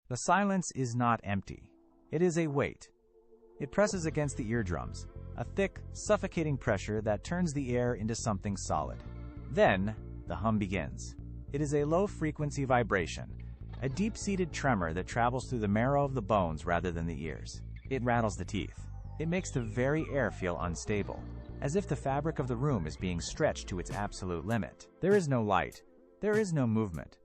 The silence is not empty. It is a weight. It presses against the eardrums, a thick, suffocating pressure that turns the air into something solid. Then, the hum begins. It is a low-frequency vibration, a deep-seated tremor that travels through the marrow of the bones rather than the ears. It rattles the teeth. It makes the very air feel unstable, as if the fabric of the room is being stretched to its absolute limit. There is no light. There is no movement.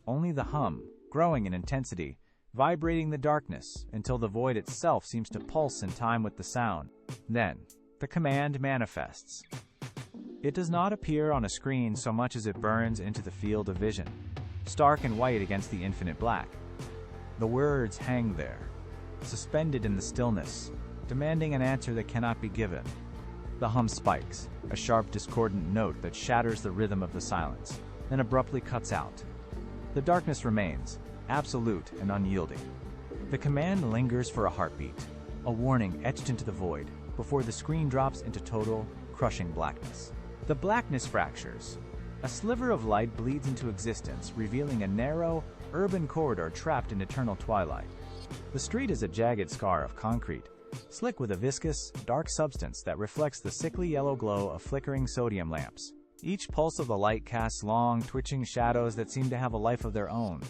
Only the hum, growing in intensity, vibrating the darkness until the void itself seems to pulse in time with the sound. Then, the command manifests. It does not appear on a screen so much as it burns into the field of vision, stark and white against the infinite black. The words hang there, suspended in the stillness, demanding an answer that cannot be given. The hum spikes, a sharp, discordant note that shatters the rhythm of the silence, then abruptly cuts out. The darkness remains, absolute and unyielding. The command lingers for a heartbeat, a warning etched into the void, before the screen drops into total, crushing blackness. The blackness fractures. A sliver of light bleeds into existence, revealing a narrow, urban corridor trapped in eternal twilight. The street is a jagged scar of concrete, slick with a viscous, dark substance that reflects the sickly yellow glow of flickering sodium lamps. Each pulse of the light casts long, twitching shadows that seem to have a life of their own.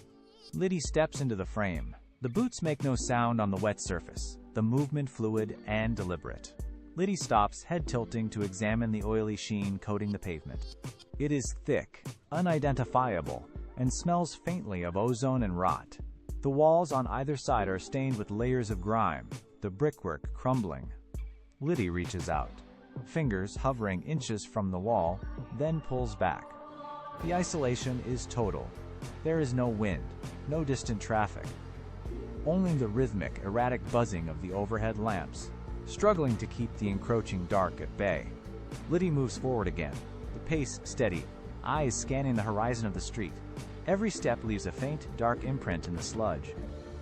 Liddy steps into the frame. The boots make no sound on the wet surface, the movement fluid and deliberate. Liddy stops, head tilting to examine the oily sheen coating the pavement. It is thick, unidentifiable, and smells faintly of ozone and rot. The walls on either side are stained with layers of grime, the brickwork crumbling. Liddy reaches out, fingers hovering inches from the wall, then pulls back. The isolation is total. There is no wind, no distant traffic. Only the rhythmic, erratic buzzing of the overhead lamps, struggling to keep the encroaching dark at bay. Liddy moves forward again, the pace steady, eyes scanning the horizon of the street. Every step leaves a faint, dark imprint in the sludge.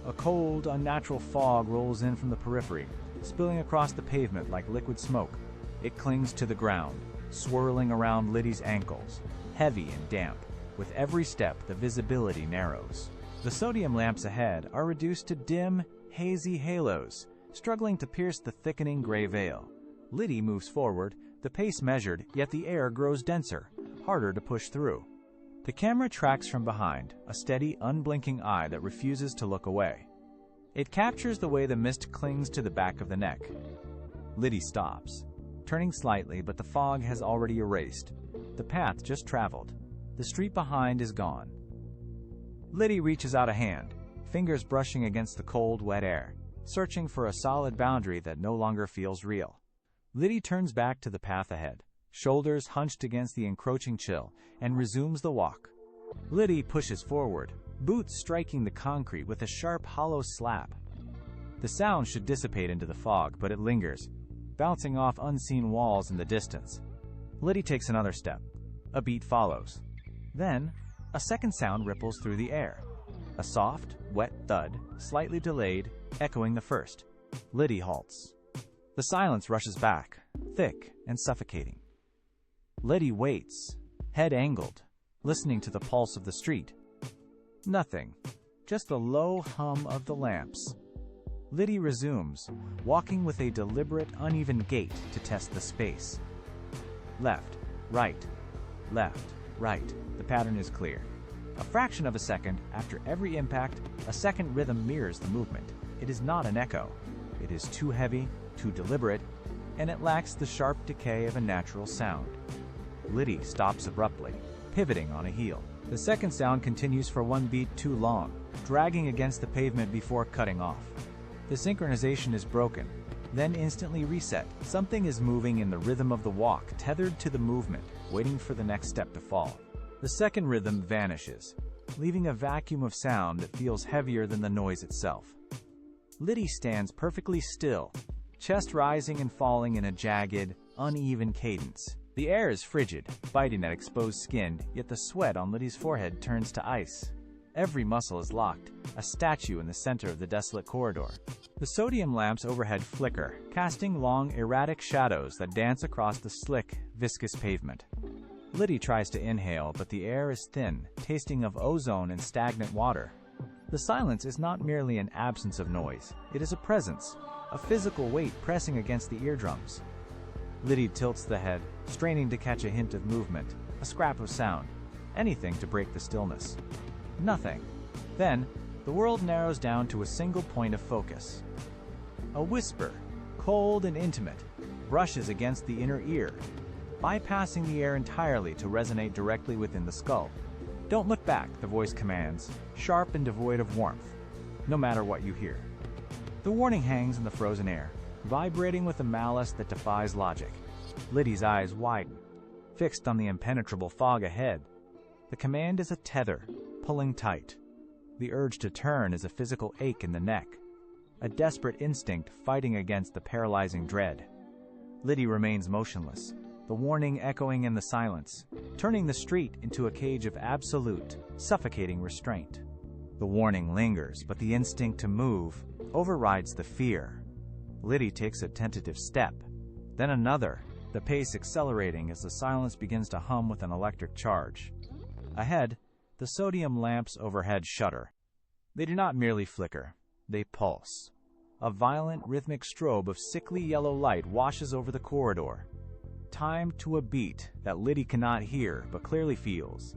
A cold, unnatural fog rolls in from the periphery, spilling across the pavement like liquid smoke. It clings to the ground, swirling around Liddy's ankles, heavy and damp. With every step, the visibility narrows. The sodium lamps ahead are reduced to dim, hazy halos, struggling to pierce the thickening gray veil. Liddy moves forward, the pace measured, yet the air grows denser, harder to push through. The camera tracks from behind, a steady, unblinking eye that refuses to look away. It captures the way the mist clings to the back of the neck. Liddy stops, turning slightly, but the fog has already erased. The path just traveled. The street behind is gone. Liddy reaches out a hand, fingers brushing against the cold, wet air, searching for a solid boundary that no longer feels real. Liddy turns back to the path ahead, shoulders hunched against the encroaching chill, and resumes the walk. Liddy pushes forward, boots striking the concrete with a sharp, hollow slap. The sound should dissipate into the fog, but it lingers, bouncing off unseen walls in the distance. Liddy takes another step. A beat follows. Then, a second sound ripples through the air. A soft, wet thud, slightly delayed, echoing the first. Liddy halts. The silence rushes back, thick and suffocating. Liddy waits, head angled, listening to the pulse of the street. Nothing, just the low hum of the lamps. Liddy resumes, walking with a deliberate, uneven gait to test the space. Left, right, left, right. The pattern is clear. A fraction of a second after every impact, a second rhythm mirrors the movement. It is not an echo. It is too heavy, too deliberate, and it lacks the sharp decay of a natural sound. Liddy stops abruptly, pivoting on a heel. The second sound continues for one beat too long, dragging against the pavement before cutting off. The synchronization is broken, then instantly reset. Something is moving in the rhythm of the walk, tethered to the movement, waiting for the next step to fall. The second rhythm vanishes, leaving a vacuum of sound that feels heavier than the noise itself. Liddy stands perfectly still, chest rising and falling in a jagged, uneven cadence. The air is frigid, biting at exposed skin, yet the sweat on Liddy's forehead turns to ice. Every muscle is locked, a statue in the center of the desolate corridor. The sodium lamps overhead flicker, casting long, erratic shadows that dance across the slick, viscous pavement. Liddy tries to inhale, but the air is thin, tasting of ozone and stagnant water. The silence is not merely an absence of noise, it is a presence, a physical weight pressing against the eardrums. Liddy tilts the head, straining to catch a hint of movement, a scrap of sound, anything to break the stillness. Nothing. Then, the world narrows down to a single point of focus. A whisper, cold and intimate, brushes against the inner ear, bypassing the air entirely to resonate directly within the skull. "Don't look back," the voice commands, sharp and devoid of warmth, no matter what you hear. The warning hangs in the frozen air, vibrating with a malice that defies logic. Liddy's eyes widen, fixed on the impenetrable fog ahead. The command is a tether, pulling tight. The urge to turn is a physical ache in the neck, a desperate instinct fighting against the paralyzing dread. Liddy remains motionless, the warning echoing in the silence, turning the street into a cage of absolute, suffocating restraint. The warning lingers, but the instinct to move overrides the fear. Liddy takes a tentative step, then another, the pace accelerating as the silence begins to hum with an electric charge. Ahead, the sodium lamps overhead shudder. They do not merely flicker, they pulse. A violent, rhythmic strobe of sickly yellow light washes over the corridor, timed to a beat that Liddy cannot hear but clearly feels.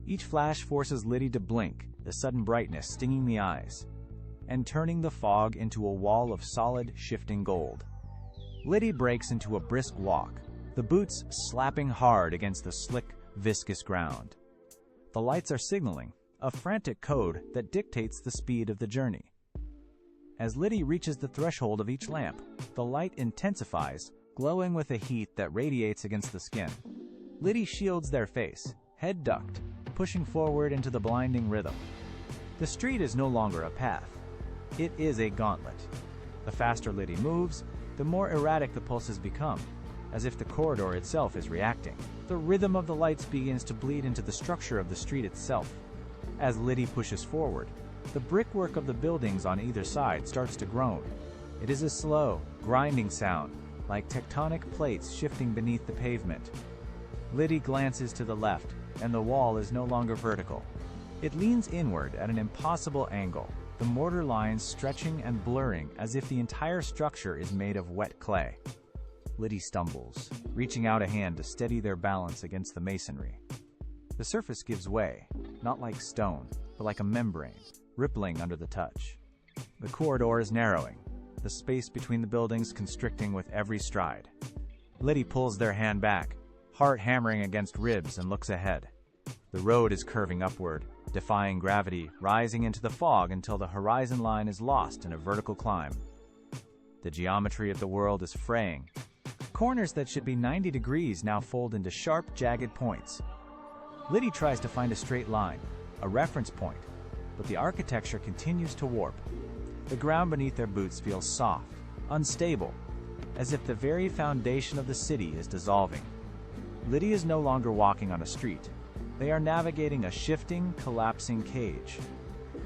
Each flash forces Liddy to blink, the sudden brightness stinging the eyes, and turning the fog into a wall of solid, shifting gold. Liddy breaks into a brisk walk, the boots slapping hard against the slick, viscous ground. The lights are signaling, a frantic code that dictates the speed of the journey. As Liddy reaches the threshold of each lamp, the light intensifies, glowing with a heat that radiates against the skin. Liddy shields their face, head ducked, pushing forward into the blinding rhythm. The street is no longer a path. It is a gauntlet. The faster Liddy moves, the more erratic the pulses become, as if the corridor itself is reacting. The rhythm of the lights begins to bleed into the structure of the street itself. As Liddy pushes forward, the brickwork of the buildings on either side starts to groan. It is a slow, grinding sound, like tectonic plates shifting beneath the pavement. Liddy glances to the left, and the wall is no longer vertical. It leans inward at an impossible angle, the mortar lines stretching and blurring as if the entire structure is made of wet clay. Liddy stumbles, reaching out a hand to steady their balance against the masonry. The surface gives way, not like stone, but like a membrane, rippling under the touch. The corridor is narrowing, the space between the buildings constricting with every stride. Liddy pulls their hand back, heart hammering against ribs, and looks ahead. The road is curving upward, defying gravity, rising into the fog until the horizon line is lost in a vertical climb. The geometry of the world is fraying. Corners that should be 90 degrees now fold into sharp, jagged points. Liddy tries to find a straight line, a reference point, but the architecture continues to warp. The ground beneath their boots feels soft, unstable, as if the very foundation of the city is dissolving. Liddy is no longer walking on a street. They are navigating a shifting, collapsing cage.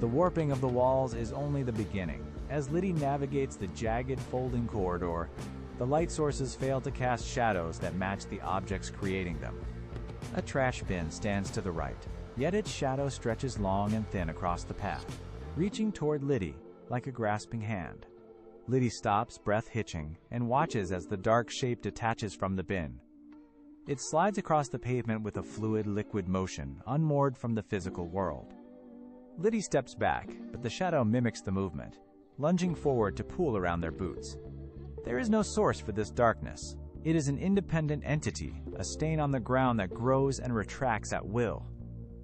The warping of the walls is only the beginning. As Liddy navigates the jagged, folding corridor, the light sources fail to cast shadows that match the objects creating them. A trash bin stands to the right, yet its shadow stretches long and thin across the path, reaching toward Liddy like a grasping hand. Liddy stops, breath hitching, and watches as the dark shape detaches from the bin. It slides across the pavement with a fluid, liquid motion, unmoored from the physical world. Liddy steps back, but the shadow mimics the movement, lunging forward to pool around their boots. There is no source for this darkness. It is an independent entity, a stain on the ground that grows and retracts at will.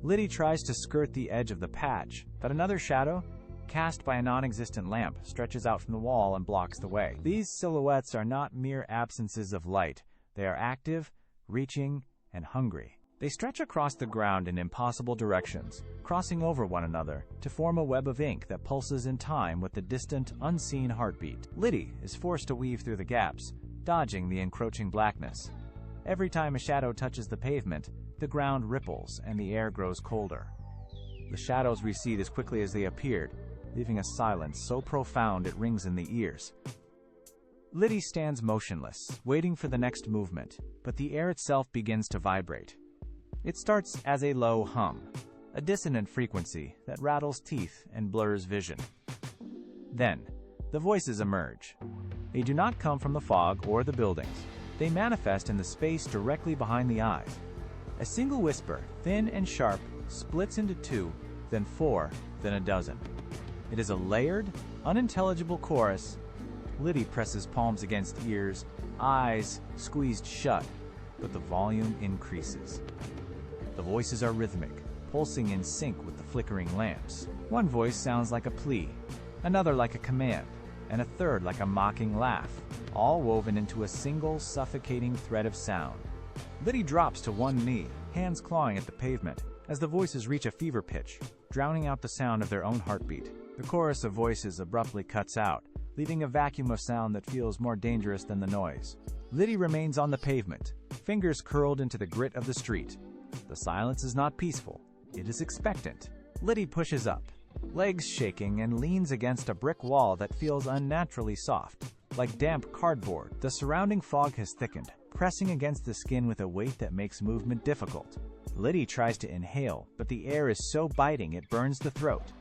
Liddy tries to skirt the edge of the patch, but another shadow, cast by a non-existent lamp, stretches out from the wall and blocks the way. These silhouettes are not mere absences of light. They are active, reaching, and hungry. They stretch across the ground in impossible directions, crossing over one another to form a web of ink that pulses in time with the distant, unseen heartbeat. Liddy is forced to weave through the gaps, dodging the encroaching blackness. Every time a shadow touches the pavement, the ground ripples and the air grows colder. The shadows recede as quickly as they appeared, leaving a silence so profound it rings in the ears. Liddy stands motionless, waiting for the next movement, but the air itself begins to vibrate. It starts as a low hum, a dissonant frequency that rattles teeth and blurs vision. Then, the voices emerge. They do not come from the fog or the buildings. They manifest in the space directly behind the eyes. A single whisper, thin and sharp, splits into 2, then 4, then a dozen. It is a layered, unintelligible chorus. Liddy presses palms against ears, eyes squeezed shut, but the volume increases. The voices are rhythmic, pulsing in sync with the flickering lamps. One voice sounds like a plea, another like a command, and a third like a mocking laugh, all woven into a single suffocating thread of sound. Liddy drops to one knee, hands clawing at the pavement, as the voices reach a fever pitch, drowning out the sound of their own heartbeat. The chorus of voices abruptly cuts out, leaving a vacuum of sound that feels more dangerous than the noise. Liddy remains on the pavement, fingers curled into the grit of the street. The silence is not peaceful, it is expectant. Liddy pushes up, legs shaking, and leans against a brick wall that feels unnaturally soft. Like damp cardboard, the surrounding fog has thickened, pressing against the skin with a weight that makes movement difficult. Liddy tries to inhale, but the air is so biting it burns the throat.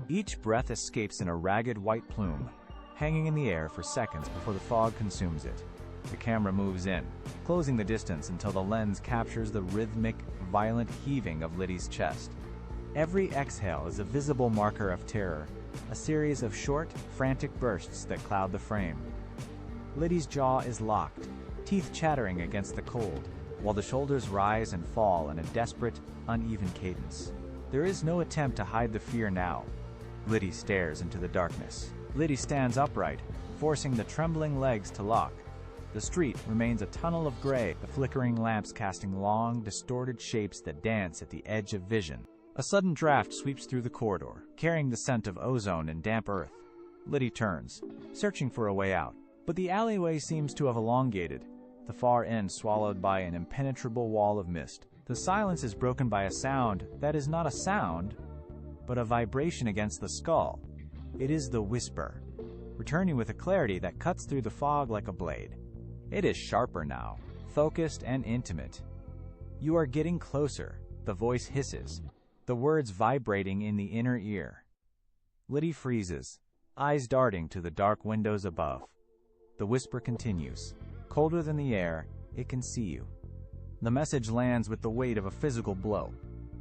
Each breath escapes in a ragged white plume, hanging in the air for seconds before the fog consumes it. The camera moves in, closing the distance until the lens captures the rhythmic, violent heaving of Liddy's chest. Every exhale is a visible marker of terror, a series of short, frantic bursts that cloud the frame. Liddy's jaw is locked, teeth chattering against the cold, while the shoulders rise and fall in a desperate, uneven cadence. There is no attempt to hide the fear now. Liddy stares into the darkness. Liddy stands upright, forcing the trembling legs to lock. The street remains a tunnel of gray, the flickering lamps casting long, distorted shapes that dance at the edge of vision. A sudden draft sweeps through the corridor, carrying the scent of ozone and damp earth. Liddy turns, searching for a way out, but the alleyway seems to have elongated, the far end swallowed by an impenetrable wall of mist. The silence is broken by a sound that is not a sound, but a vibration against the skull. It is the whisper, returning with a clarity that cuts through the fog like a blade. It is sharper now, focused and intimate. "You are getting closer," the voice hisses, the words vibrating in the inner ear. Liddy freezes, eyes darting to the dark windows above. The whisper continues. Colder than the air, it can see you. The message lands with the weight of a physical blow.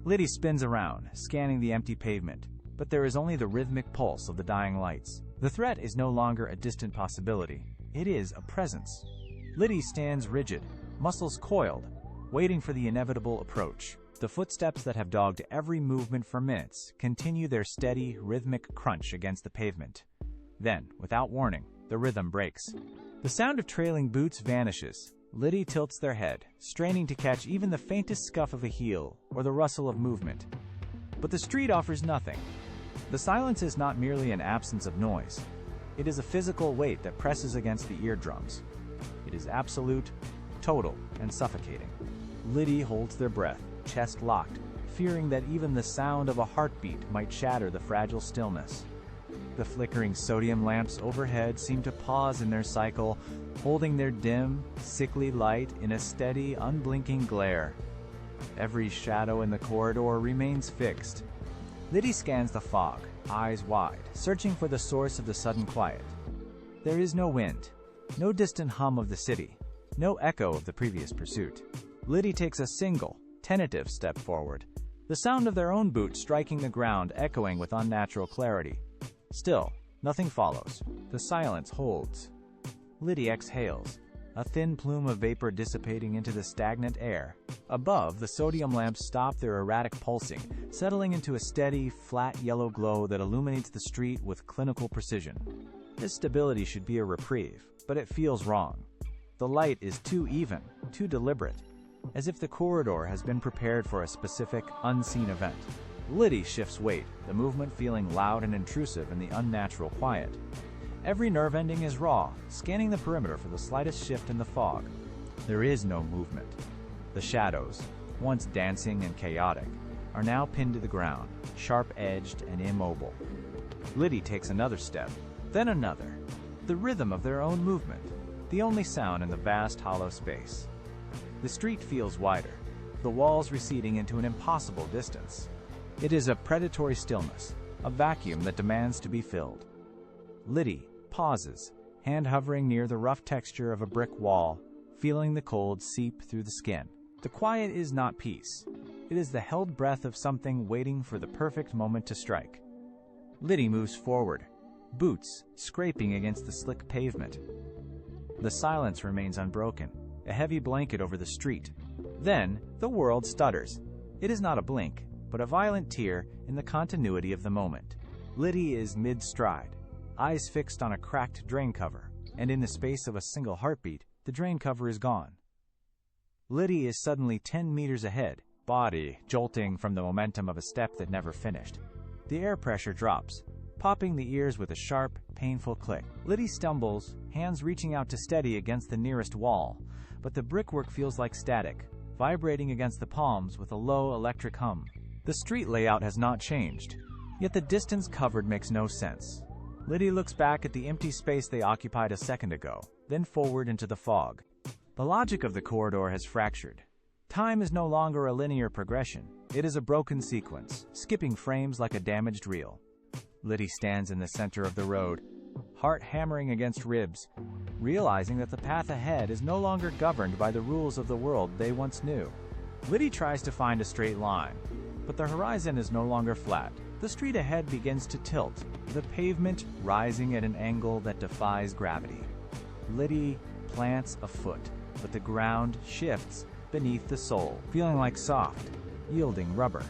Liddy spins around, scanning the empty pavement, but there is only the rhythmic pulse of the dying lights. The threat is no longer a distant possibility. It is a presence. Liddy stands rigid, muscles coiled, waiting for the inevitable approach. The footsteps that have dogged every movement for minutes continue their steady, rhythmic crunch against the pavement. Then, without warning, the rhythm breaks. The sound of trailing boots vanishes. Liddy tilts their head, straining to catch even the faintest scuff of a heel or the rustle of movement. But the street offers nothing. The silence is not merely an absence of noise. It is a physical weight that presses against the eardrums. It is absolute, total, and suffocating. Liddy holds their breath, chest locked, fearing that even the sound of a heartbeat might shatter the fragile stillness. The flickering sodium lamps overhead seem to pause in their cycle, holding their dim, sickly light in a steady, unblinking glare. Every shadow in the corridor remains fixed. Liddy scans the fog, eyes wide, searching for the source of the sudden quiet. There is no wind, no distant hum of the city, no echo of the previous pursuit. Liddy takes a single, tentative step forward, the sound of their own boots striking the ground echoing with unnatural clarity. Still, nothing follows. The silence holds. Liddy exhales, a thin plume of vapor dissipating into the stagnant air. Above, the sodium lamps stop their erratic pulsing, settling into a steady, flat yellow glow that illuminates the street with clinical precision. This stability should be a reprieve, but it feels wrong. The light is too even, too deliberate, as if the corridor has been prepared for a specific, unseen event. Liddy shifts weight, the movement feeling loud and intrusive in the unnatural quiet. Every nerve ending is raw, scanning the perimeter for the slightest shift in the fog. There is no movement. The shadows, once dancing and chaotic, are now pinned to the ground, sharp-edged and immobile. Liddy takes another step, then another, the rhythm of their own movement, the only sound in the vast hollow space. The street feels wider, the walls receding into an impossible distance. It is a predatory stillness, a vacuum that demands to be filled. Liddy pauses, hand hovering near the rough texture of a brick wall, feeling the cold seep through the skin. The quiet is not peace. It is the held breath of something waiting for the perfect moment to strike. Liddy moves forward, boots scraping against the slick pavement. The silence remains unbroken, a heavy blanket over the street. Then, the world stutters. It is not a blink, but a violent tear in the continuity of the moment. Liddy is mid-stride, eyes fixed on a cracked drain cover, and in the space of a single heartbeat, the drain cover is gone. Liddy is suddenly 10 meters ahead, body jolting from the momentum of a step that never finished. The air pressure drops, popping the ears with a sharp, painful click. Liddy stumbles, hands reaching out to steady against the nearest wall, but the brickwork feels like static, vibrating against the palms with a low electric hum. The street layout has not changed, yet the distance covered makes no sense. Liddy looks back at the empty space they occupied a second ago, then forward into the fog. The logic of the corridor has fractured. Time is no longer a linear progression. It is a broken sequence, skipping frames like a damaged reel. Liddy stands in the center of the road, heart hammering against ribs, realizing that the path ahead is no longer governed by the rules of the world they once knew. Liddy tries to find a straight line, but the horizon is no longer flat. The street ahead begins to tilt, the pavement rising at an angle that defies gravity. Liddy plants a foot, but the ground shifts beneath the sole, feeling like soft, yielding rubber.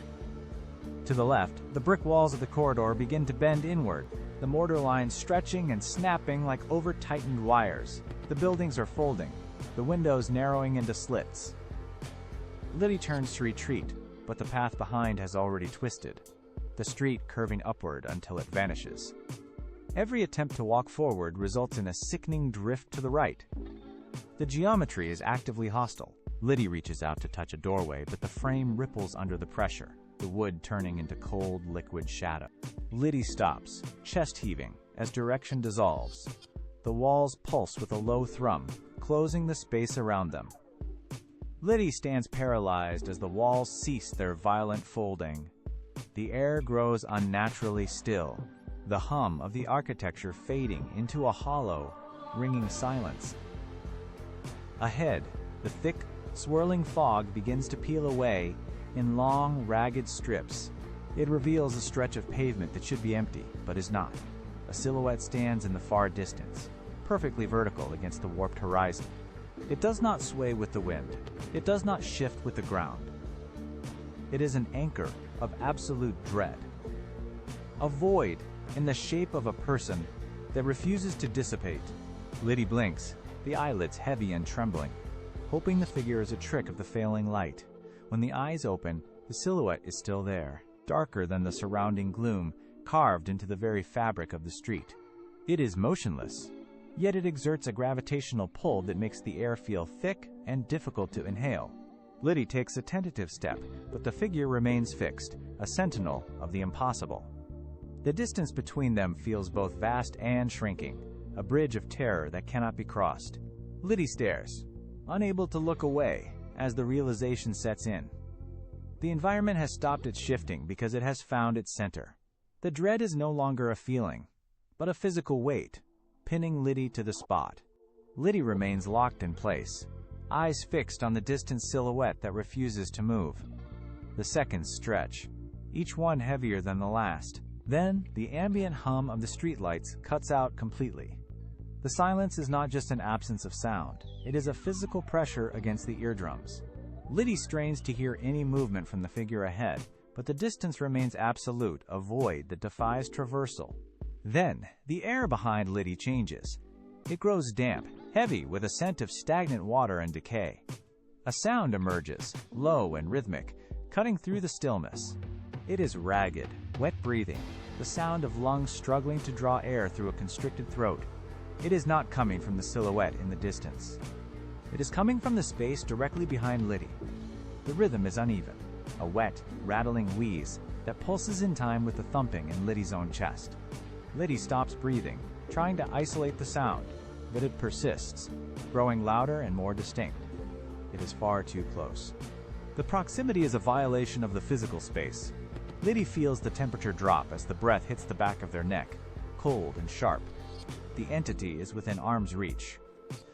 To the left, the brick walls of the corridor begin to bend inward, the mortar lines stretching and snapping like over-tightened wires. The buildings are folding, the windows narrowing into slits. Liddy turns to retreat, but the path behind has already twisted, the street curving upward until it vanishes. Every attempt to walk forward results in a sickening drift to the right. The geometry is actively hostile. Liddy reaches out to touch a doorway, but the frame ripples under the pressure, the wood turning into cold, liquid shadow. Liddy stops, chest heaving, as direction dissolves. The walls pulse with a low thrum, closing the space around them. Liddy stands paralyzed as the walls cease their violent folding. The air grows unnaturally still, the hum of the architecture fading into a hollow, ringing silence. Ahead, the thick, swirling fog begins to peel away in long, ragged strips. It reveals a stretch of pavement that should be empty, but is not. A silhouette stands in the far distance, perfectly vertical against the warped horizon. It does not sway with the wind. It does not shift with the ground. It is an anchor of absolute dread. A void in the shape of a person that refuses to dissipate. Liddy blinks, the eyelids heavy and trembling, hoping the figure is a trick of the failing light. When the eyes open, the silhouette is still there, darker than the surrounding gloom, carved into the very fabric of the street. It is motionless, yet it exerts a gravitational pull that makes the air feel thick and difficult to inhale. Liddy takes a tentative step, but the figure remains fixed, a sentinel of the impossible. The distance between them feels both vast and shrinking, a bridge of terror that cannot be crossed. Liddy stares, unable to look away, as the realization sets in. The environment has stopped its shifting because it has found its center. The dread is no longer a feeling, but a physical weight, pinning Liddy to the spot. Liddy remains locked in place, eyes fixed on the distant silhouette that refuses to move. The seconds stretch, each one heavier than the last. Then, the ambient hum of the streetlights cuts out completely. The silence is not just an absence of sound, it is a physical pressure against the eardrums. Liddy strains to hear any movement from the figure ahead, but the distance remains absolute, a void that defies traversal. Then, the air behind Liddy changes. It grows damp, heavy with a scent of stagnant water and decay. A sound emerges, low and rhythmic, cutting through the stillness. It is ragged, wet breathing, the sound of lungs struggling to draw air through a constricted throat. It is not coming from the silhouette in the distance. It is coming from the space directly behind Liddy. The rhythm is uneven, a wet, rattling wheeze that pulses in time with the thumping in Liddy's own chest. Liddy stops breathing, trying to isolate the sound, but it persists, growing louder and more distinct. It is far too close. The proximity is a violation of the physical space. Liddy feels the temperature drop as the breath hits the back of their neck, cold and sharp. The entity is within arm's reach.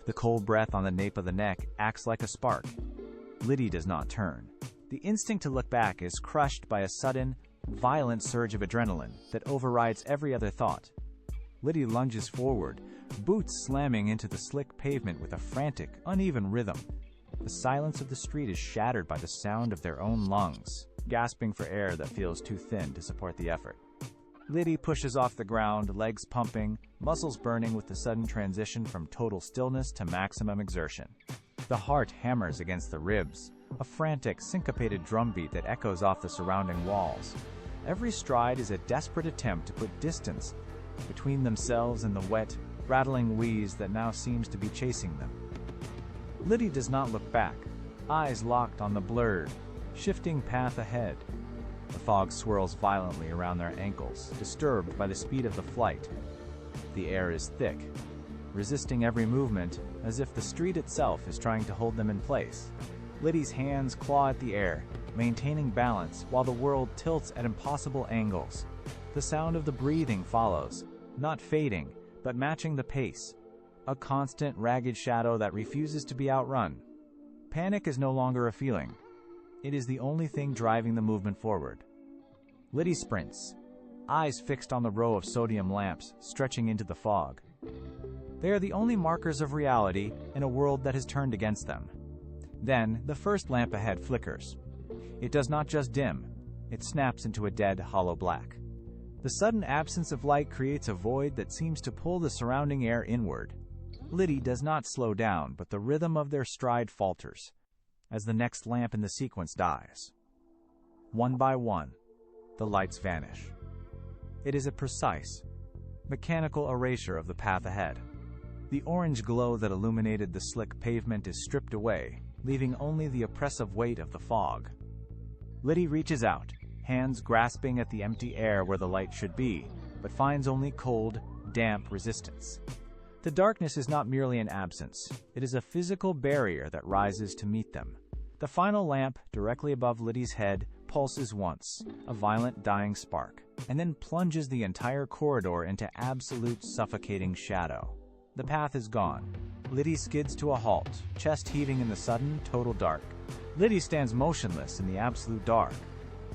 The cold breath on the nape of the neck acts like a spark. Liddy does not turn. The instinct to look back is crushed by a sudden, violent surge of adrenaline that overrides every other thought. Liddy lunges forward, boots slamming into the slick pavement with a frantic, uneven rhythm. The silence of the street is shattered by the sound of their own lungs, gasping for air that feels too thin to support the effort. Liddy pushes off the ground, legs pumping, muscles burning with the sudden transition from total stillness to maximum exertion. The heart hammers against the ribs, a frantic, syncopated drumbeat that echoes off the surrounding walls. Every stride is a desperate attempt to put distance between themselves and the wet, rattling wheeze that now seems to be chasing them. Liddy does not look back, eyes locked on the blurred, shifting path ahead. The fog swirls violently around their ankles, disturbed by the speed of the flight. The air is thick, resisting every movement, as if the street itself is trying to hold them in place. Liddy's hands claw at the air, maintaining balance while the world tilts at impossible angles. The sound of the breathing follows, not fading, but matching the pace. A constant, ragged shadow that refuses to be outrun. Panic is no longer a feeling. It is the only thing driving the movement forward. Liddy sprints, eyes fixed on the row of sodium lamps stretching into the fog. They are the only markers of reality in a world that has turned against them. Then, the first lamp ahead flickers. It does not just dim, it snaps into a dead, hollow black. The sudden absence of light creates a void that seems to pull the surrounding air inward. Liddy does not slow down, but the rhythm of their stride falters as the next lamp in the sequence dies. One by one, the lights vanish. It is a precise, mechanical erasure of the path ahead. The orange glow that illuminated the slick pavement is stripped away, leaving only the oppressive weight of the fog. Liddy reaches out, hands grasping at the empty air where the light should be, but finds only cold, damp resistance. The darkness is not merely an absence, it is a physical barrier that rises to meet them. The final lamp, directly above Liddy's head, pulses once, a violent dying spark, and then plunges the entire corridor into absolute suffocating shadow. The path is gone. Liddy skids to a halt, chest heaving in the sudden, total dark. Liddy stands motionless in the absolute dark,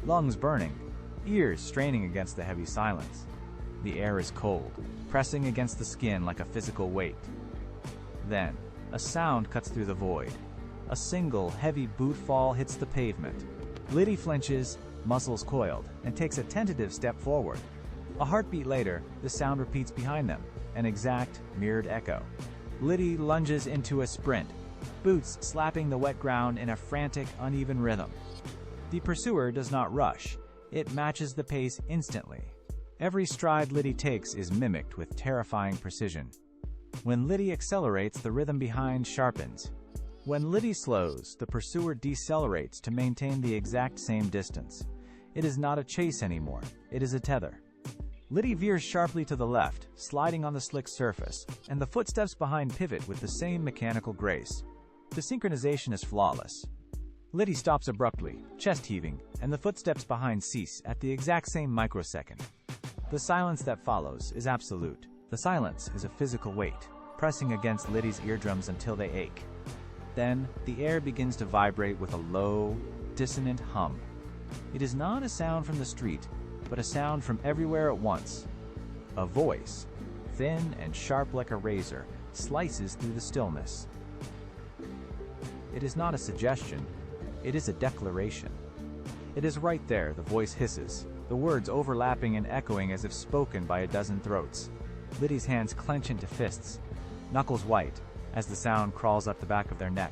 lungs burning, ears straining against the heavy silence. The air is cold, pressing against the skin like a physical weight. Then, a sound cuts through the void. A single, heavy boot fall hits the pavement. Liddy flinches, muscles coiled, and takes a tentative step forward. A heartbeat later, the sound repeats behind them, an exact, mirrored echo. Liddy lunges into a sprint, boots slapping the wet ground in a frantic, uneven rhythm. The pursuer does not rush. It matches the pace instantly. Every stride Liddy takes is mimicked with terrifying precision. When Liddy accelerates, the rhythm behind sharpens. When Liddy slows, the pursuer decelerates to maintain the exact same distance. It is not a chase anymore, it is a tether. Liddy veers sharply to the left, sliding on the slick surface, and the footsteps behind pivot with the same mechanical grace. The synchronization is flawless. Liddy stops abruptly, chest heaving, and the footsteps behind cease at the exact same microsecond. The silence that follows is absolute. The silence is a physical weight, pressing against Liddy's eardrums until they ache. Then, the air begins to vibrate with a low, dissonant hum. It is not a sound from the street, but a sound from everywhere at once. A voice, thin and sharp like a razor, slices through the stillness. It is not a suggestion, it is a declaration. It is right there, the voice hisses, the words overlapping and echoing as if spoken by a dozen throats. Liddy's hands clench into fists, knuckles white, as the sound crawls up the back of their neck.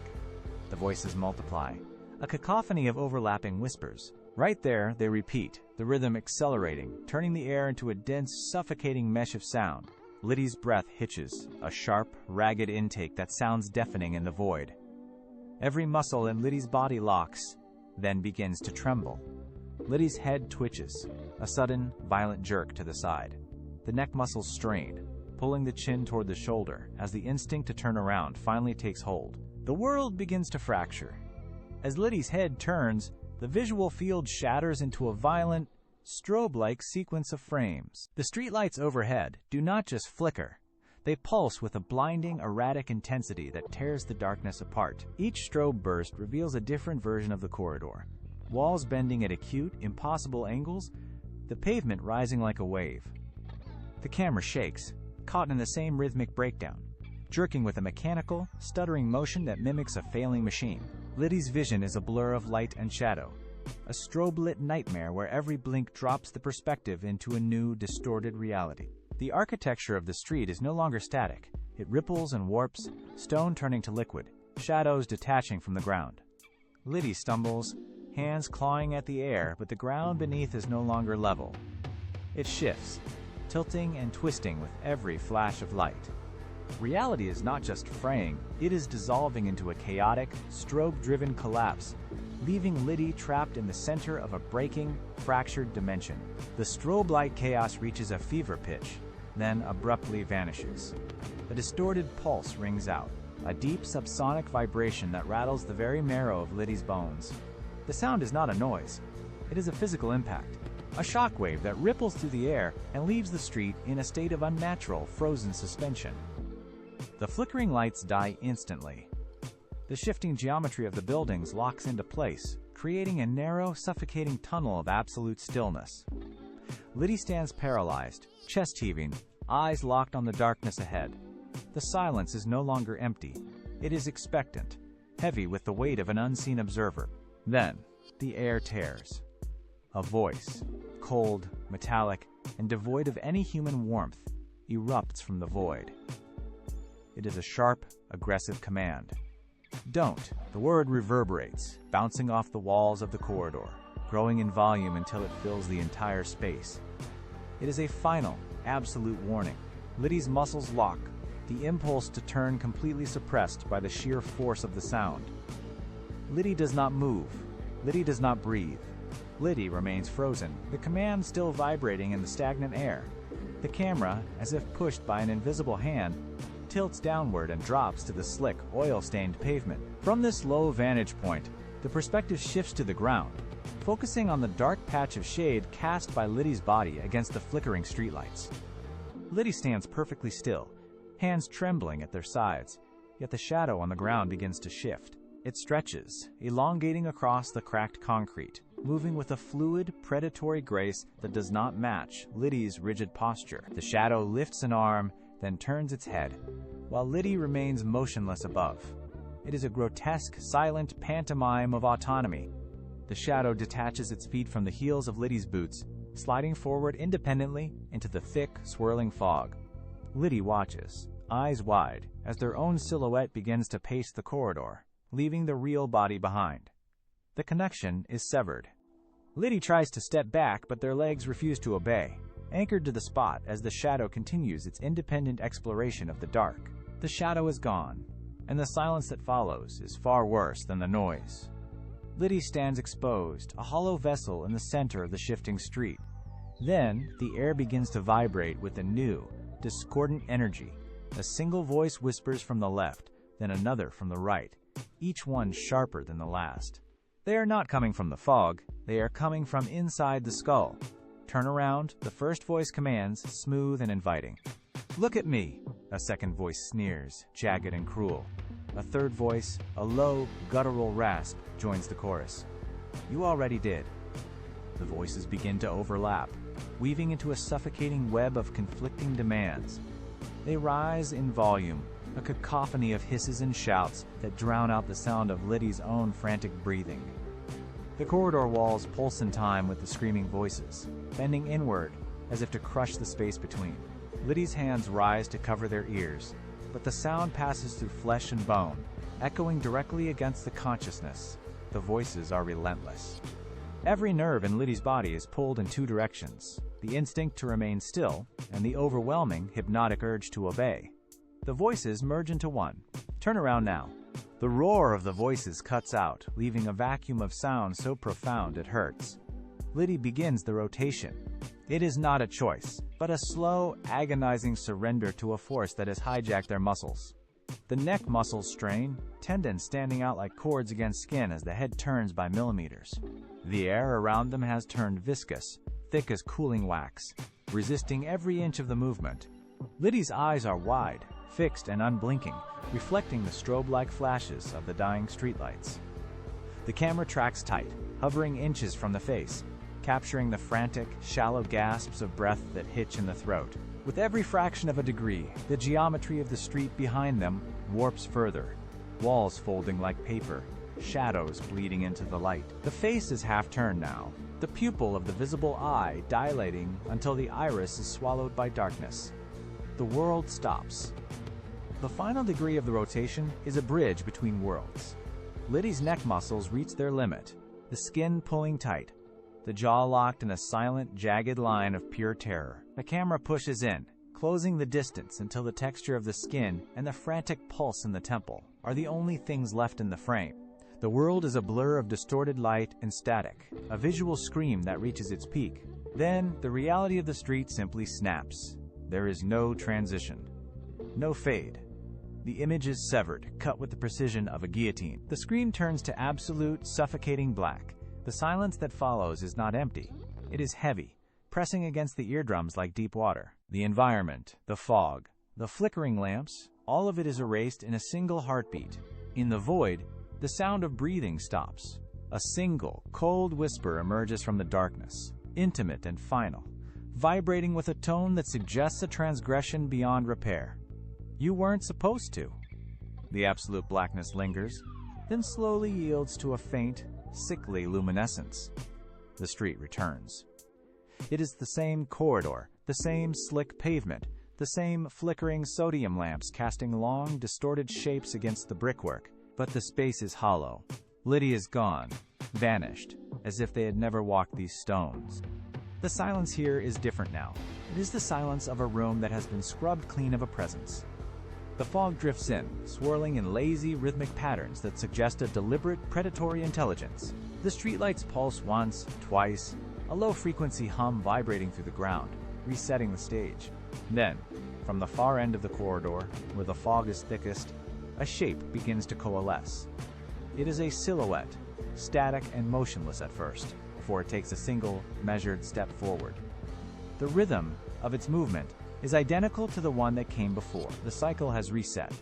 The voices multiply, a cacophony of overlapping whispers. Right there, they repeat, the rhythm accelerating, turning the air into a dense, suffocating mesh of sound. Liddy's breath hitches, a sharp, ragged intake that sounds deafening in the void. Every muscle in Liddy's body locks, then begins to tremble. Liddy's head twitches, a sudden, violent jerk to the side. The neck muscles strain, pulling the chin toward the shoulder as the instinct to turn around finally takes hold. The world begins to fracture. As Liddy's head turns, the visual field shatters into a violent, strobe-like sequence of frames. The streetlights overhead do not just flicker. They pulse with a blinding, erratic intensity that tears the darkness apart. Each strobe burst reveals a different version of the corridor. Walls bending at acute, impossible angles, the pavement rising like a wave. The camera shakes, caught in the same rhythmic breakdown, jerking with a mechanical, stuttering motion that mimics a failing machine. Liddy's vision is a blur of light and shadow, a strobe-lit nightmare where every blink drops the perspective into a new, distorted reality. The architecture of the street is no longer static. It ripples and warps, stone turning to liquid, shadows detaching from the ground. Liddy stumbles, hands clawing at the air, but the ground beneath is no longer level. It shifts, tilting and twisting with every flash of light. Reality is not just fraying, it is dissolving into a chaotic, strobe-driven collapse, leaving Liddy trapped in the center of a breaking, fractured dimension. The strobe-like chaos reaches a fever pitch, then abruptly vanishes. A distorted pulse rings out, a deep subsonic vibration that rattles the very marrow of Liddy's bones. The sound is not a noise. It is a physical impact, a shockwave that ripples through the air and leaves the street in a state of unnatural, frozen suspension. The flickering lights die instantly. The shifting geometry of the buildings locks into place, creating a narrow, suffocating tunnel of absolute stillness. Liddy stands paralyzed, chest heaving, eyes locked on the darkness ahead. The silence is no longer empty. It is expectant, heavy with the weight of an unseen observer. Then, the air tears. A voice, cold, metallic, and devoid of any human warmth, erupts from the void. It is a sharp, aggressive command. Don't. The word reverberates, bouncing off the walls of the corridor, growing in volume until it fills the entire space. It is a final, absolute warning. Liddy's muscles lock, the impulse to turn completely suppressed by the sheer force of the sound. Liddy does not move. Liddy does not breathe. Liddy remains frozen, the command still vibrating in the stagnant air. The camera, as if pushed by an invisible hand, tilts downward and drops to the slick, oil-stained pavement. From this low vantage point, the perspective shifts to the ground, focusing on the dark patch of shade cast by Liddy's body against the flickering streetlights. Liddy stands perfectly still, hands trembling at their sides, yet the shadow on the ground begins to shift. It stretches, elongating across the cracked concrete, moving with a fluid, predatory grace that does not match Liddy's rigid posture. The shadow lifts an arm, then turns its head, while Liddy remains motionless above. It is a grotesque, silent pantomime of autonomy. The shadow detaches its feet from the heels of Liddy's boots, sliding forward independently into the thick, swirling fog. Liddy watches, eyes wide, as their own silhouette begins to pace the corridor, leaving the real body behind. The connection is severed. Liddy tries to step back, but their legs refuse to obey, anchored to the spot as the shadow continues its independent exploration of the dark. The shadow is gone, and the silence that follows is far worse than the noise. Liddy stands exposed, a hollow vessel in the center of the shifting street. Then, the air begins to vibrate with a new, discordant energy. A single voice whispers from the left, then another from the right, each one sharper than the last. They are not coming from the fog, they are coming from inside the skull. Turn around, the first voice commands, smooth and inviting. Look at me, a second voice sneers, jagged and cruel. A third voice, a low, guttural rasp, joins the chorus. You already did. The voices begin to overlap, weaving into a suffocating web of conflicting demands. They rise in volume, a cacophony of hisses and shouts that drown out the sound of Liddy's own frantic breathing. The corridor walls pulse in time with the screaming voices, bending inward as if to crush the space between. Liddy's hands rise to cover their ears, but the sound passes through flesh and bone, echoing directly against the consciousness. The voices are relentless. Every nerve in Liddy's body is pulled in two directions, the instinct to remain still and the overwhelming, hypnotic urge to obey. The voices merge into one. Turn around now. The roar of the voices cuts out, leaving a vacuum of sound so profound it hurts. Liddy begins the rotation. It is not a choice, but a slow, agonizing surrender to a force that has hijacked their muscles. The neck muscles strain, tendons standing out like cords against skin as the head turns by millimeters. The air around them has turned viscous, thick as cooling wax, resisting every inch of the movement. Liddy's eyes are wide, fixed and unblinking, reflecting the strobe-like flashes of the dying streetlights. The camera tracks tight, hovering inches from the face, capturing the frantic, shallow gasps of breath that hitch in the throat. With every fraction of a degree, the geometry of the street behind them warps further, walls folding like paper, shadows bleeding into the light. The face is half-turned now, the pupil of the visible eye dilating until the iris is swallowed by darkness. The world stops. The final degree of the rotation is a bridge between worlds. Liddy's neck muscles reach their limit, the skin pulling tight, the jaw locked in a silent, jagged line of pure terror. The camera pushes in, closing the distance until the texture of the skin and the frantic pulse in the temple are the only things left in the frame. The world is a blur of distorted light and static, a visual scream that reaches its peak. Then, the reality of the street simply snaps. There is no transition, no fade. The image is severed, cut with the precision of a guillotine. The screen turns to absolute, suffocating black. The silence that follows is not empty. It is heavy, pressing against the eardrums like deep water. The environment, the fog, the flickering lamps, all of it is erased in a single heartbeat. In the void, the sound of breathing stops. A single, cold whisper emerges from the darkness, intimate and final, vibrating with a tone that suggests a transgression beyond repair. You weren't supposed to. The absolute blackness lingers, then slowly yields to a faint, sickly luminescence. The street returns. It is the same corridor, the same slick pavement, the same flickering sodium lamps casting long, distorted shapes against the brickwork, but the space is hollow. Liddy is gone, vanished, as if they had never walked these stones. The silence here is different now. It is the silence of a room that has been scrubbed clean of a presence. The fog drifts in, swirling in lazy, rhythmic patterns that suggest a deliberate, predatory intelligence. The streetlights pulse once, twice, a low-frequency hum vibrating through the ground, resetting the stage. Then, from the far end of the corridor, where the fog is thickest, a shape begins to coalesce. It is a silhouette, static and motionless at first, before it takes a single, measured step forward. The rhythm of its movement is identical to the one that came before. The cycle has reset.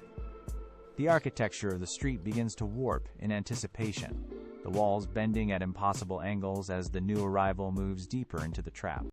The architecture of the street begins to warp in anticipation, the walls bending at impossible angles as the new arrival moves deeper into the trap.